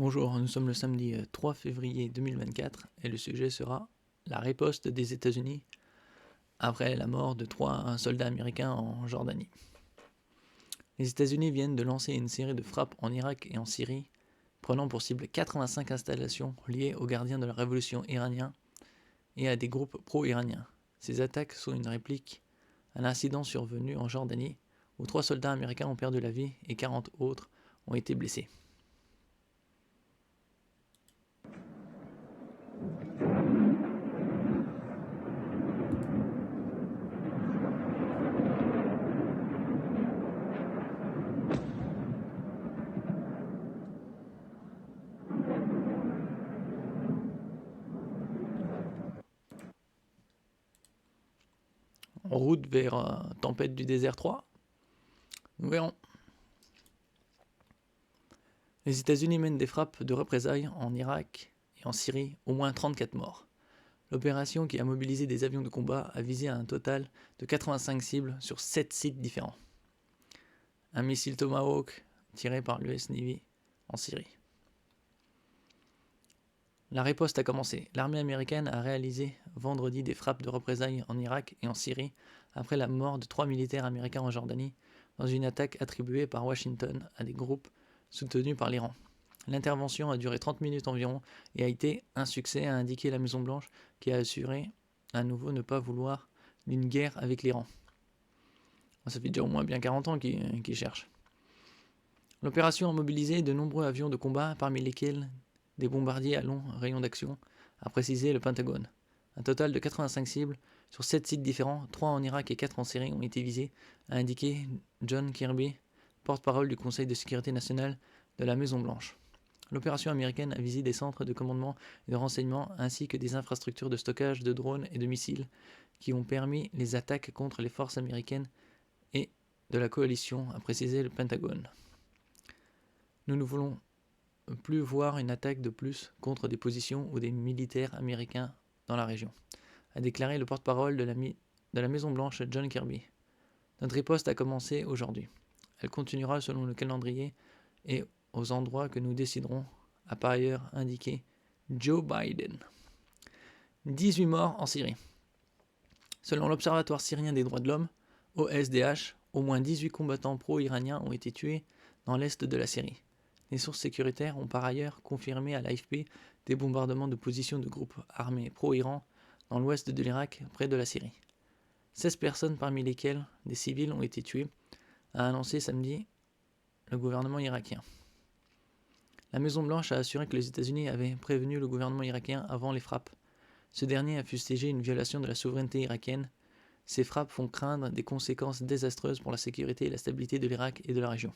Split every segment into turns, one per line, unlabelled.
Bonjour, nous sommes le samedi 3 février 2024 et le sujet sera la riposte des États-Unis après la mort de 3 soldats américains en Jordanie. Les États-Unis viennent de lancer une série de frappes en Irak et en Syrie, prenant pour cible 85 installations liées aux gardiens de la révolution iranien et à des groupes pro-iraniens. Ces attaques sont une réplique à l'incident survenu en Jordanie, où 3 soldats américains ont perdu la vie et 40 autres ont été blessés. En route vers Tempête du désert 3, nous verrons. Les États-Unis mènent des frappes de représailles en Irak et en Syrie, au moins 34 morts. L'opération, qui a mobilisé des avions de combat, a visé un total de 85 cibles sur 7 sites différents. Un missile Tomahawk tiré par l'US Navy en Syrie. La riposte a commencé. L'armée américaine a réalisé vendredi des frappes de représailles en Irak et en Syrie après la mort de 3 militaires américains en Jordanie dans une attaque attribuée par Washington à des groupes soutenus par l'Iran. L'intervention a duré 30 minutes environ et a été un succès, a indiqué la Maison-Blanche, qui a assuré à nouveau ne pas vouloir d'une guerre avec l'Iran. Ça fait déjà au moins bien 40 ans qu'ils cherchent. L'opération a mobilisé de nombreux avions de combat, parmi lesquels des bombardiers à long rayon d'action, a précisé le Pentagone. Un total de 85 cibles sur 7 sites différents, 3 en Irak et 4 en Syrie, ont été visés, a indiqué John Kirby, porte-parole du Conseil de sécurité nationale de la Maison-Blanche. L'opération américaine a visé des centres de commandement et de renseignement ainsi que des infrastructures de stockage de drones et de missiles qui ont permis les attaques contre les forces américaines et de la coalition, a précisé le Pentagone. Nous ne voulons plus voir une attaque de plus contre des positions ou des militaires américains dans la région, a déclaré le porte-parole de la Maison-Blanche John Kirby. Notre riposte a commencé aujourd'hui. Elle continuera selon le calendrier et aux endroits que nous déciderons, a par ailleurs indiqué Joe Biden. 18 morts en Syrie. Selon l'Observatoire syrien des droits de l'homme, OSDH, au moins 18 combattants pro-iraniens ont été tués dans l'est de la Syrie. Les sources sécuritaires ont par ailleurs confirmé à l'AFP des bombardements de positions de groupes armés pro-Iran dans l'ouest de l'Irak, près de la Syrie. 16 personnes, parmi lesquelles des civils, ont été tuées, a annoncé samedi le gouvernement irakien. La Maison-Blanche a assuré que les États-Unis avaient prévenu le gouvernement irakien avant les frappes. Ce dernier a fustigé une violation de la souveraineté irakienne. Ces frappes font craindre des conséquences désastreuses pour la sécurité et la stabilité de l'Irak et de la région.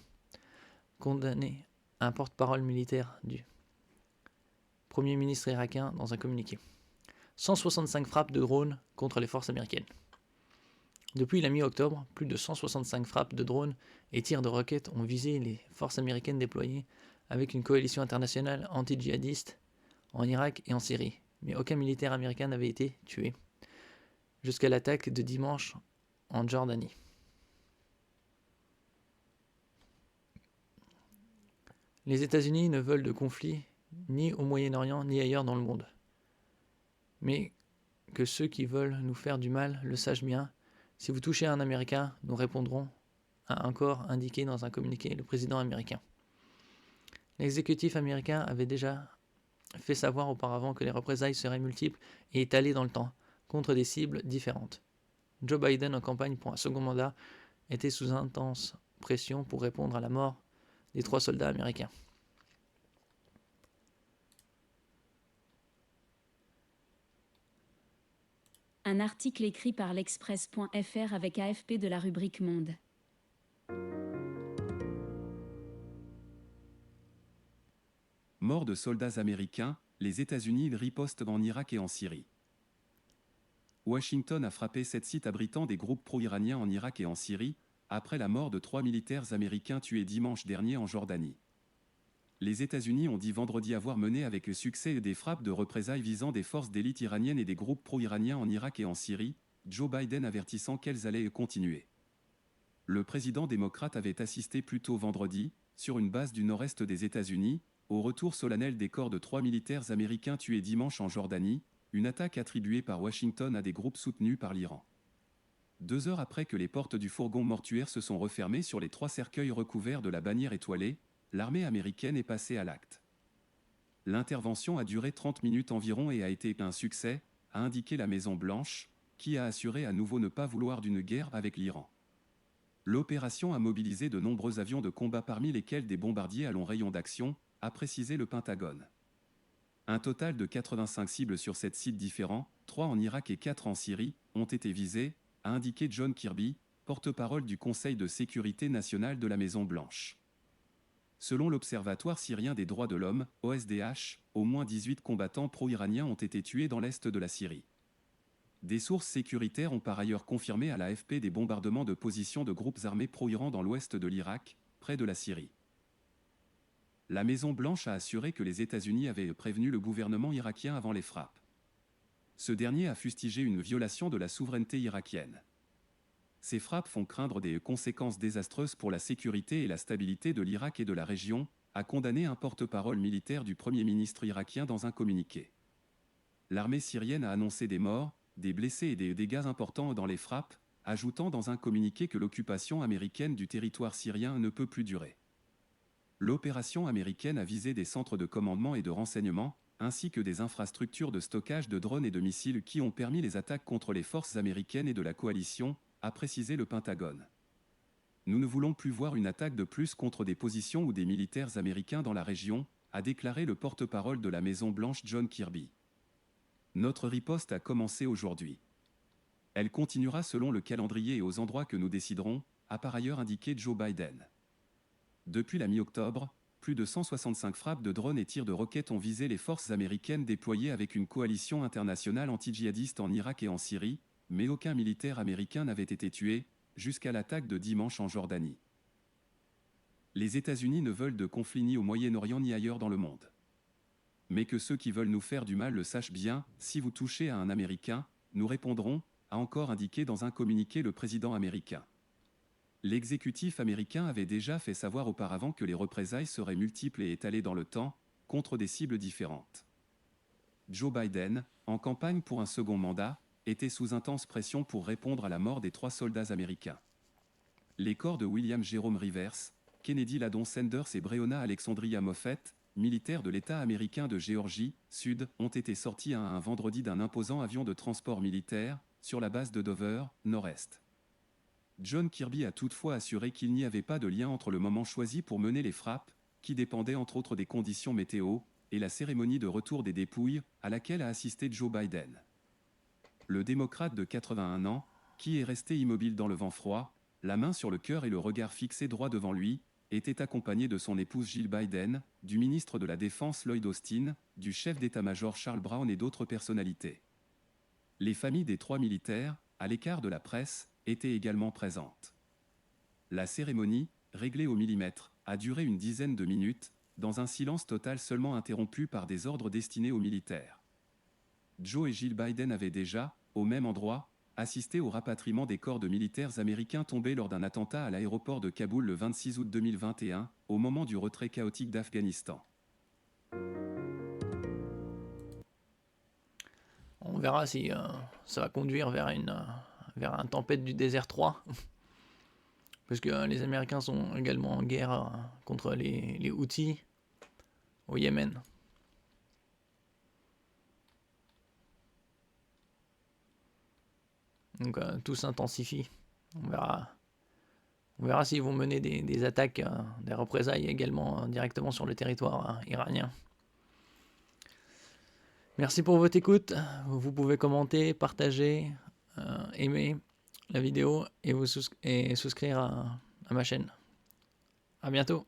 Condamné un porte-parole militaire du Premier ministre irakien dans un communiqué. 165 frappes de drones contre les forces américaines. Depuis la mi-octobre, plus de 165 frappes de drones et tirs de roquettes ont visé les forces américaines déployées avec une coalition internationale anti-djihadiste en Irak et en Syrie, mais aucun militaire américain n'avait été tué, jusqu'à l'attaque de dimanche en Jordanie. Les États-Unis ne veulent de conflit ni au Moyen-Orient ni ailleurs dans le monde. Mais que ceux qui veulent nous faire du mal le sachent bien. Si vous touchez un Américain, nous répondrons, a encore indiqué dans un communiqué le président américain. L'exécutif américain avait déjà fait savoir auparavant que les représailles seraient multiples et étalées dans le temps, contre des cibles différentes. Joe Biden, en campagne pour un second mandat, était sous intense pression pour répondre à la mort des 3 soldats américains.
Un article écrit par l'Express.fr avec AFP de la rubrique Monde.
Mort de soldats américains, les États-Unis ripostent en Irak et en Syrie. Washington a frappé 7 sites abritant des groupes pro-iraniens en Irak et en Syrie, après la mort de 3 militaires américains tués dimanche dernier en Jordanie. Les États-Unis ont dit vendredi avoir mené avec succès des frappes de représailles visant des forces d'élite iraniennes et des groupes pro-iraniens en Irak et en Syrie, Joe Biden avertissant qu'elles allaient continuer. Le président démocrate avait assisté plus tôt vendredi, sur une base du nord-est des États-Unis, au retour solennel des corps de 3 militaires américains tués dimanche en Jordanie, une attaque attribuée par Washington à des groupes soutenus par l'Iran. 2 heures après que les portes du fourgon mortuaire se sont refermées sur les 3 cercueils recouverts de la bannière étoilée, l'armée américaine est passée à l'acte. L'intervention a duré 30 minutes environ et a été un succès, a indiqué la Maison-Blanche, qui a assuré à nouveau ne pas vouloir d'une guerre avec l'Iran. L'opération a mobilisé de nombreux avions de combat parmi lesquels des bombardiers à long rayon d'action, a précisé le Pentagone. Un total de 85 cibles sur 7 sites différents, 3 en Irak et 4 en Syrie, ont été visées, a indiqué John Kirby, porte-parole du Conseil de sécurité nationale de la Maison-Blanche. Selon l'Observatoire syrien des droits de l'homme, OSDH, au moins 18 combattants pro-iraniens ont été tués dans l'est de la Syrie. Des sources sécuritaires ont par ailleurs confirmé à l'AFP des bombardements de positions de groupes armés pro-Iran dans l'ouest de l'Irak, près de la Syrie. La Maison-Blanche a assuré que les États-Unis avaient prévenu le gouvernement irakien avant les frappes. Ce dernier a fustigé une violation de la souveraineté irakienne. Ces frappes font craindre des conséquences désastreuses pour la sécurité et la stabilité de l'Irak et de la région, a condamné un porte-parole militaire du Premier ministre irakien dans un communiqué. L'armée syrienne a annoncé des morts, des blessés et des dégâts importants dans les frappes, ajoutant dans un communiqué que l'occupation américaine du territoire syrien ne peut plus durer. L'opération américaine a visé des centres de commandement et de renseignement, ainsi que des infrastructures de stockage de drones et de missiles qui ont permis les attaques contre les forces américaines et de la coalition, a précisé le Pentagone. Nous ne voulons plus voir une attaque de plus contre des positions ou des militaires américains dans la région, a déclaré le porte-parole de la Maison-Blanche John Kirby. Notre riposte a commencé aujourd'hui. Elle continuera selon le calendrier et aux endroits que nous déciderons, a par ailleurs indiqué Joe Biden. Depuis la mi-octobre, plus de 165 frappes de drones et tirs de roquettes ont visé les forces américaines déployées avec une coalition internationale anti-djihadiste en Irak et en Syrie, mais aucun militaire américain n'avait été tué, jusqu'à l'attaque de dimanche en Jordanie. Les États-Unis ne veulent de conflit ni au Moyen-Orient ni ailleurs dans le monde. Mais que ceux qui veulent nous faire du mal le sachent bien, si vous touchez à un Américain, nous répondrons, a encore indiqué dans un communiqué le président américain. L'exécutif américain avait déjà fait savoir auparavant que les représailles seraient multiples et étalées dans le temps, contre des cibles différentes. Joe Biden, en campagne pour un second mandat, était sous intense pression pour répondre à la mort des 3 soldats américains. Les corps de William Jerome Rivers, Kennedy Ladon Sanders et Breonna Alexandria Moffett, militaires de l'État américain de Géorgie, Sud, ont été sortis un vendredi d'un imposant avion de transport militaire, sur la base de Dover, nord-est. John Kirby a toutefois assuré qu'il n'y avait pas de lien entre le moment choisi pour mener les frappes, qui dépendaient entre autres des conditions météo, et la cérémonie de retour des dépouilles, à laquelle a assisté Joe Biden. Le démocrate de 81 ans, qui est resté immobile dans le vent froid, la main sur le cœur et le regard fixé droit devant lui, était accompagné de son épouse Jill Biden, du ministre de la Défense Lloyd Austin, du chef d'état-major Charles Brown et d'autres personnalités. Les familles des 3 militaires, à l'écart de la presse, étaient également présentes. La cérémonie, réglée au millimètre, a duré une dizaine de minutes, dans un silence total seulement interrompu par des ordres destinés aux militaires. Joe et Jill Biden avaient déjà, au même endroit, assisté au rapatriement des corps de militaires américains tombés lors d'un attentat à l'aéroport de Kaboul le 26 août 2021, au moment du retrait chaotique d'Afghanistan.
On verra si ça va conduire vers un tempête du désert 3. Parce que les Américains sont également en guerre contre les Houthis au Yémen. Donc tout s'intensifie. On verra s'ils vont mener des attaques, des représailles également directement sur le territoire iranien. Merci pour votre écoute. Vous pouvez commenter, partager, aimer la vidéo et souscrire à ma chaîne. À bientôt.